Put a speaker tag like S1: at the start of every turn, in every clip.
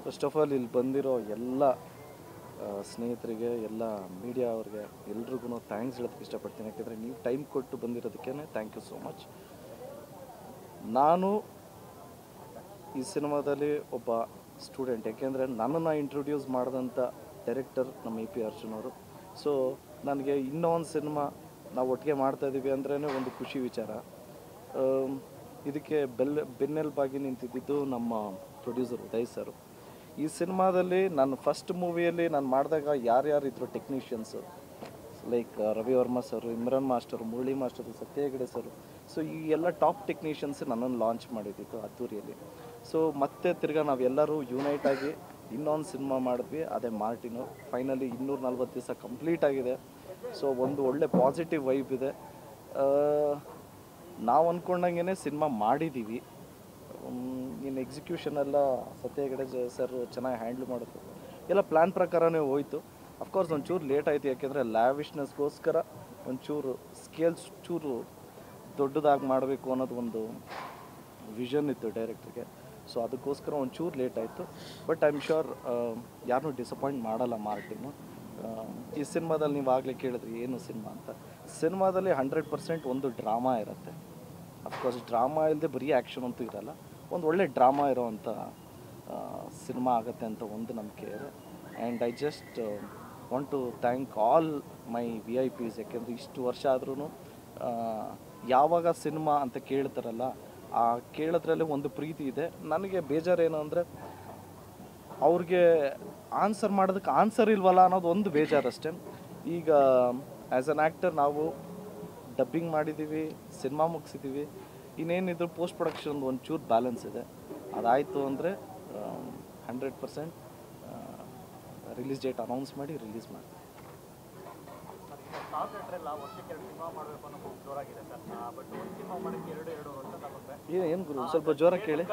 S1: First of all ಇಲ್ಲಿ ಬಂದಿರೋ ಎಲ್ಲ ಸ್ನೇಹಿತರಿಗೆ, ಎಲ್ಲ ಮೀಡಿಯಾ ಅವ್ರಿಗೆ ಎಲ್ರಿಗೂ ಥ್ಯಾಂಕ್ಸ್ ಹೇಳೋದಕ್ಕೆ ಇಷ್ಟಪಡ್ತೀನಿ. ಯಾಕೆಂದರೆ ನೀವು ಟೈಮ್ ಕೊಟ್ಟು ಬಂದಿರೋದಕ್ಕೆ ಥ್ಯಾಂಕ್ ಯು ಸೋ ಮಚ್. ನಾನು ಈ ಸಿನಿಮಾದಲ್ಲಿ ಒಬ್ಬ ಸ್ಟೂಡೆಂಟ್, ಯಾಕೆಂದರೆ ನನ್ನನ್ನು ಇಂಟ್ರೊಡ್ಯೂಸ್ ಮಾಡಿದಂಥ ಡೈರೆಕ್ಟರ್ ನಮ್ಮ ಎ ಪಿ ಅರ್ಜುನ್ ಅವರು. ಸೊ ನನಗೆ ಇನ್ನೂ ಒಂದು ಸಿನಿಮಾ ನಾವು ಒಟ್ಟಿಗೆ ಮಾಡ್ತಾಯಿದ್ದೀವಿ ಅಂದ್ರೇ ಒಂದು ಖುಷಿ ವಿಚಾರ. ಇದಕ್ಕೆ ಬೆನ್ನೆಲುಬಾಗಿ ನಿಂತಿದ್ದು ನಮ್ಮ ಪ್ರೊಡ್ಯೂಸರ್ ಉದಯ್ ಸರ್. ಈ ಸಿನಿಮಾದಲ್ಲಿ ನಾನು ಫಸ್ಟ್ ಮೂವಿಯಲ್ಲಿ ನಾನು ಮಾಡಿದಾಗ ಯಾರ್ಯಾರು ಇದ್ರು ಟೆಕ್ನಿಷಿಯನ್ಸು, ಲೈಕ್ ರವಿ ವರ್ಮಾ ಸರು, ಇಮ್ರಾನ್ ಮಾಸ್ಟರು, ಮುರಳಿ ಮಾಸ್ಟರು, ಸತ್ಯ ಹೆಗಡೆ ಸರು. ಸೊ ಈ ಎಲ್ಲ ಟಾಪ್ ಟೆಕ್ನಿಷಿಯನ್ಸ್ ನನ್ನನ್ನು ಲಾಂಚ್ ಮಾಡಿದ್ದಿತ್ತು ಅದ್ದೂರಿಯಲ್ಲಿ. ಸೊ ಮತ್ತೆ ತಿರ್ಗಾ ನಾವೆಲ್ಲರೂ ಯುನೈಟ್ ಆಗಿ ಇನ್ನೊಂದು ಸಿನಿಮಾ ಮಾಡಿದ್ವಿ, ಅದೇ ಮಾರ್ಟಿನು. ಫೈನಲಿ 240 ದಿವಸ ಕಂಪ್ಲೀಟ್ ಆಗಿದೆ. ಸೊ ಒಂದು ಒಳ್ಳೆ ಪಾಸಿಟಿವ್ ವೈಬ್ ಇದೆ. ನಾವು ಅಂದ್ಕೊಂಡಂಗೆ ಸಿನಿಮಾ ಮಾಡಿದ್ದೀವಿ. ಇನ್ನು ಎಕ್ಸಿಕ್ಯೂಷನ್ ಎಲ್ಲ ಸತ್ಯ ಹೆಗಡೆ ಸರ್ ಚೆನ್ನಾಗಿ ಹ್ಯಾಂಡ್ಲ್ ಮಾಡಿದ್ರು. ಎಲ್ಲ ಪ್ಲ್ಯಾನ್ ಪ್ರಕಾರನೇ ಹೋಯಿತು. ಅಫ್ಕೋರ್ಸ್ ಒಂಚೂರು ಲೇಟ್ ಆಯಿತು, ಯಾಕೆಂದರೆ ಲ್ಯಾವಿಶ್ನೆಸ್ಗೋಸ್ಕರ ಒಂಚೂರು ಸ್ಕೇಲ್ಸ್ ಚೂರು ದೊಡ್ಡದಾಗಿ ಮಾಡಬೇಕು ಅನ್ನೋದು ಒಂದು ವಿಷನ್ ಇತ್ತು ಡೈರೆಕ್ಟ್ರಿಗೆ. ಸೊ ಅದಕ್ಕೋಸ್ಕರ ಒಂಚೂರು ಲೇಟ್ ಆಯಿತು. ಬಟ್ ಐ ಆಮ್ ಶ್ಯೂರ್ ಯಾರನ್ನೂ ಡಿಸಪಾಯಿಂಟ್ ಮಾಡಲ್ಲ ಮಾರ್ಟಿನು. ಈ ಸಿನಿಮಾದಲ್ಲಿ ನೀವು ಆಗಲೇ ಕೇಳಿದ್ರಿ ಏನು ಸಿನಿಮಾ ಅಂತ. ಸಿನಿಮಾದಲ್ಲಿ 100% ಒಂದು ಡ್ರಾಮಾ ಇರುತ್ತೆ. ಅಫ್ಕೋರ್ಸ್ ಡ್ರಾಮಾ ಇಲ್ಲದೆ ಬರೀ ಆ್ಯಕ್ಷನ್ ಅಂತೂ ಇರಲ್ಲ. ಒಂದು ಒಳ್ಳೆ ಡ್ರಾಮಾ ಇರೋವಂಥ ಸಿನಿಮಾ ಆಗುತ್ತೆ ಅಂತ ಒಂದು ನಂಬಿಕೆ ಇದೆ. And I just want to thank all my VIPs. ಯಾಕೆಂದರೆ ಇಷ್ಟು ವರ್ಷ ಆದ್ರೂ ಯಾವಾಗ ಸಿನಿಮಾ ಅಂತ ಕೇಳ್ತಾರಲ್ಲ, ಆ ಕೇಳೋದ್ರಲ್ಲಿ ಒಂದು ಪ್ರೀತಿ ಇದೆ. ನನಗೆ ಬೇಜಾರೇನು ಅಂದರೆ ಅವ್ರಿಗೆ ಆನ್ಸರ್ ಮಾಡೋದಕ್ಕೆ ಆನ್ಸರ್ ಇಲ್ವಲ್ಲ ಅನ್ನೋದು ಒಂದು ಬೇಜಾರಷ್ಟೇ. ಈಗ ಆ್ಯಸ್ ಅನ್ ಆ್ಯಕ್ಟರ್ ನಾವು ಡಬ್ಬಿಂಗ್ ಮಾಡಿದ್ದೀವಿ, ಸಿನಿಮಾ ಮುಗಿಸಿದ್ದೀವಿ. ಇನ್ನೇನಿದ್ರು ಪೋಸ್ಟ್ ಪ್ರೊಡಕ್ಷನ್ ಒಂಚೂರು ಬ್ಯಾಲೆನ್ಸ್ ಇದೆ. ಅದಾಯಿತು ಅಂದರೆ 100% ರಿಲೀಸ್ ಡೇಟ್ ಅನೌನ್ಸ್ ಮಾಡಿ ರಿಲೀಸ್ ಮಾಡ್ತೀವಿ. ಏನು ಗುರು ಸ್ವಲ್ಪ ಜೋರಾಗಿ ಕೇಳಿ.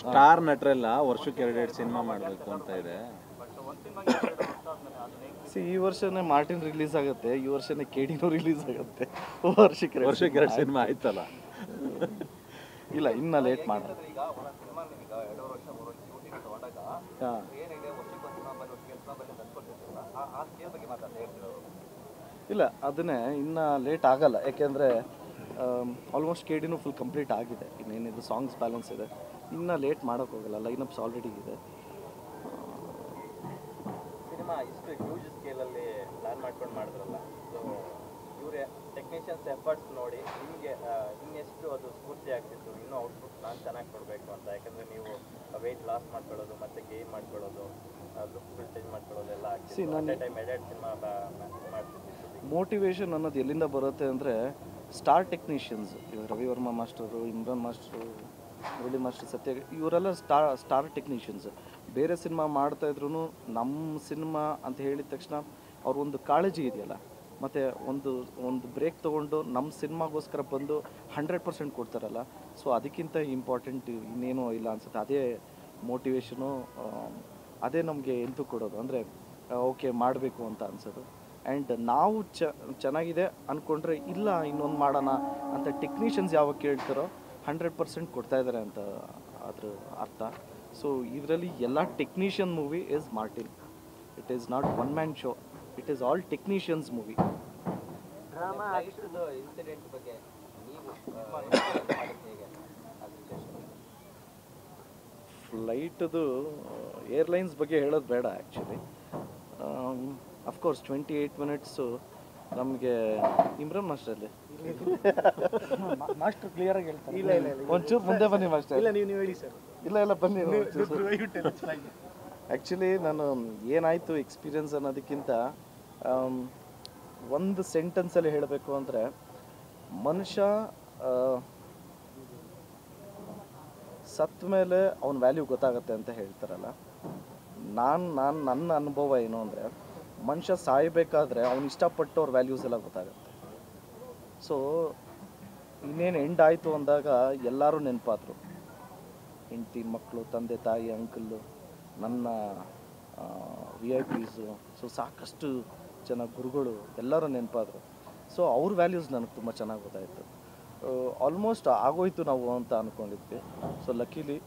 S2: ಸ್ಟಾರ್ ನಟರೆಲ್ಲ ವರ್ಷಕ್ಕೆ 2 ಸಿನಿಮಾ ಮಾಡಬೇಕು ಅಂತ ಇದೆ.
S1: ಈ ವರ್ಷನೇ ಮಾರ್ಟಿನ್ ರಿಲೀಸ್ ಆಗುತ್ತೆ, ಈ ವರ್ಷನೇ KD ರಿಲೀಸ್ ಆಗುತ್ತೆ. ವರ್ಷಕ್ಕೆ
S2: 2 ಸಿನಿಮಾ ಆಯ್ತಲ್ಲ.
S1: ಇಲ್ಲ, ಇನ್ನ ಲೇಟ್ ಮಾಡ. ಇಲ್ಲ, ಅದನ್ನೇ ಇನ್ನು ಲೇಟ್ ಆಗಲ್ಲ. ಯಾಕೆಂದರೆ ಆಲ್ಮೋಸ್ಟ್ KD ಫುಲ್ ಕಂಪ್ಲೀಟ್ ಆಗಿದೆ. ಇನ್ನೇನಿದು ಸಾಂಗ್ಸ್ ಬ್ಯಾಲೆನ್ಸ್ ಇದೆ. ಇನ್ನು ಲೇಟ್ ಮಾಡೋಕ್ಕೋಗಲ್ಲ, ಲೈನಪ್ಸ್ ಆಲ್ರೆಡಿ ಇದೆ.
S3: ಸಿನಿಮಾ ಇಷ್ಟು ಹ್ಯೂಜ್ ಸ್ಕೇಲಲ್ಲಿ ಪ್ಲಾನ್ ಮಾಡ್ಕೊಂಡು ಮಾಡಿದ್ರಲ್ಲ, ಸೊ ಇವರೇ ಟೆಕ್ನಿಷಿಯನ್ಸ್ ಎಫರ್ಟ್ಸ್ ನೋಡಿ ನಿಮಗೆ ಇನ್ನೆಷ್ಟು ಅದು ಸ್ಫೂರ್ತಿ ಆಗ್ತಿತ್ತು, ಇನ್ನೂ ಔಟ್ಪುಟ್ ನಾನು ಚೆನ್ನಾಗಿ ಕೊಡಬೇಕು ಅಂತ? ಯಾಕಂದರೆ ನೀವು ವೆಯ್ಟ್ ಲಾಸ್ ಮಾಡ್ಕೊಳ್ಳೋದು ಮತ್ತು ಗೇನ್ ಮಾಡ್ಕೊಳ್ಳೋದು, ಲುಕ್ ಚೇಂಜ್ ಮಾಡ್ಕೊಳ್ಳೋದೆಲ್ಲ ಆಗ್ತಿತ್ತು. ಟೈಮ್ ಎಡೆಡ್ ಸಿನಿಮಾ ಮಾಡ್ತಿದ್ದಿತ್ತು.
S1: ಮೋಟಿವೇಶನ್ ಅನ್ನೋದು ಎಲ್ಲಿಂದ ಬರುತ್ತೆ ಅಂದರೆ ಸ್ಟಾರ್ ಟೆಕ್ನಿಷಿಯನ್ಸ್, ಇವಾಗ Ravi Varma master, Imran master, Murali master, Satya, ಇವರೆಲ್ಲ ಸ್ಟಾರ್ ಟೆಕ್ನಿಷಿಯನ್ಸ್. ಬೇರೆ ಸಿನಿಮಾ ಮಾಡ್ತಾಯಿದ್ರು ನಮ್ಮ ಸಿನಿಮಾ ಅಂತ ಹೇಳಿದ ತಕ್ಷಣ ಅವ್ರೊಂದು ಕಾಳಜಿ ಇದೆಯಲ್ಲ, ಮತ್ತು ಒಂದು ಬ್ರೇಕ್ ತೊಗೊಂಡು ನಮ್ಮ ಸಿನಿಮಾಗೋಸ್ಕರ ಬಂದು 100% ಕೊಡ್ತಾರಲ್ಲ. ಸೊ ಅದಕ್ಕಿಂತ ಇಂಪಾರ್ಟೆಂಟ್ ಇನ್ನೇನೂ ಇಲ್ಲ ಅನಿಸುತ್ತೆ. ಅದೇ ಮೋಟಿವೇಶನು, ಅದೇ ನಮಗೆ ಎಂತೂ ಕೊಡೋದು. ಅಂದರೆ ಓಕೆ ಮಾಡಬೇಕು ಅಂತ ಅನಿಸೋದು. ಆ್ಯಂಡ್ ನಾವು ಚೆನ್ನಾಗಿದೆ ಅಂದ್ಕೊಂಡ್ರೆ ಇಲ್ಲ ಇನ್ನೊಂದು ಮಾಡೋಣ ಅಂತ ಟೆಕ್ನಿಷಿಯನ್ಸ್ ಯಾವಾಗ ಕೇಳ್ತಾರೋ 100% ಕೊಡ್ತಾ ಇದ್ದಾರೆ ಅಂತ ಅದ್ರ ಅರ್ಥ. ಸೊ ಇದರಲ್ಲಿ ಎಲ್ಲ technician movie is Martin. It is not one man show, it is all technicians movie.
S3: Incident ಬಗ್ಗೆ
S1: ಫ್ಲೈಟದು ಏರ್ಲೈನ್ಸ್ ಬಗ್ಗೆ ಹೇಳೋದು ಬೇಡ ಆ್ಯಕ್ಚುಲಿ. ಅಫ್ಕೋರ್ಸ್ 28 ಮಿನಿಟ್ಸು ನಮಗೆ ಇಮ್ರಾನ್ ಮಾಸ್ಟರಲ್ಲಿ
S4: ಮಾಸ್ಟರ್ ಕ್ಲಿಯರ್ ಆಗಿ ಹೇಳ್ತಾರೆ.
S1: ಇಲ್ಲ ಒಂಚೂರು ಮುಂದೆ ಬನ್ನಿ ಮಾಸ್ಟರ್.
S4: ಇಲ್ಲ ನೀವು ಹೇಳಿ ಸರ್.
S1: ಇಲ್ಲ ಬನ್ನಿ. ಆ್ಯಕ್ಚುಲಿ ನಾನು ಏನಾಯಿತು ಎಕ್ಸ್ಪೀರಿಯನ್ಸ್ ಅನ್ನೋದಕ್ಕಿಂತ ಒಂದು ಸೆಂಟೆನ್ಸಲ್ಲಿ ಹೇಳಬೇಕು ಅಂದರೆ, ಮನುಷ್ಯ ಸತ್ತ ಮೇಲೆ ಅವನ ವ್ಯಾಲ್ಯೂ ಗೊತ್ತಾಗುತ್ತೆ ಅಂತ ಹೇಳ್ತಾರಲ್ಲ. ನನ್ನ ಅನುಭವ ಏನು ಅಂದರೆ, ಮನುಷ್ಯ ಸಾಯಬೇಕಾದ್ರೆ ಅವ್ನು ಇಷ್ಟಪಟ್ಟು ಅವ್ರ ವ್ಯಾಲ್ಯೂಸ್ ಎಲ್ಲ ಗೊತ್ತಾಗುತ್ತೆ. ಸೊ ಇನ್ನೇನು ಎಂಡ್ ಆಯಿತು ಅಂದಾಗ ಎಲ್ಲರೂ ನೆನಪಾದರು. ಹೆಂಡತಿ, ಮಕ್ಕಳು, ತಂದೆ ತಾಯಿ, ಅಂಕಲ್ಲು, ನನ್ನ VIPs, ಸೊ ಸಾಕಷ್ಟು ಜನ ಗುರುಗಳು ಎಲ್ಲರೂ ನೆನಪಾದರು. ಸೊ ಅವ್ರ ವ್ಯಾಲ್ಯೂಸ್ ನನಗೆ ತುಂಬ ಚೆನ್ನಾಗಿ ಗೊತ್ತಾಯಿತು. ಆಲ್ಮೋಸ್ಟ್ ಆಗೋಯ್ತು ನಾವು ಅಂತ ಅಂದ್ಕೊಂಡಿದ್ವಿ. ಸೊ ಲಕ್ಕಿಲಿ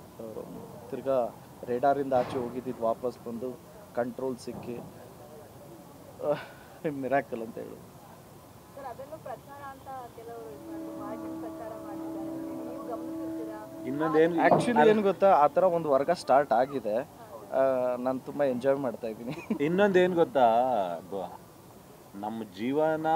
S1: ತಿರ್ಗಾ ರೇಡಾರಿಂದ ಆಚೆ ಹೋಗಿದ್ದಿದ್ದು ವಾಪಸ್ ಬಂದು ಕಂಟ್ರೋಲ್ ಸಿಕ್ಕಿ ಮಿರಾಕಲ್ ಅಂತ ಹೇಳಿ.
S4: ಸರ್ ಅದೆಲ್ಲ ಪ್ರಚಾರ ಅಂತ ಕೆಲವರು ಮಾರ್ಜಿನ್ ಪ್ರಚಾರ ಮಾಡ್ತಿದ್ದಾರೆ, ನೀವು ಗಮನಿಸಿರ್ತೀರಾ?
S2: ಇನ್ನೊಂದೇನು
S1: ಆ್ಯಕ್ಚುಲಿ ಏನು ಗೊತ್ತಾ, ಆ ಥರ ಒಂದು ವರ್ಗ ಸ್ಟಾರ್ಟ್ ಆಗಿದೆ. ನಾನು ತುಂಬ ಎಂಜಾಯ್ ಮಾಡ್ತಾ ಇದ್ದೀನಿ.
S2: ಇನ್ನೊಂದೇನು ಗೊತ್ತಾ, ನಮ್ಮ ಜೀವನ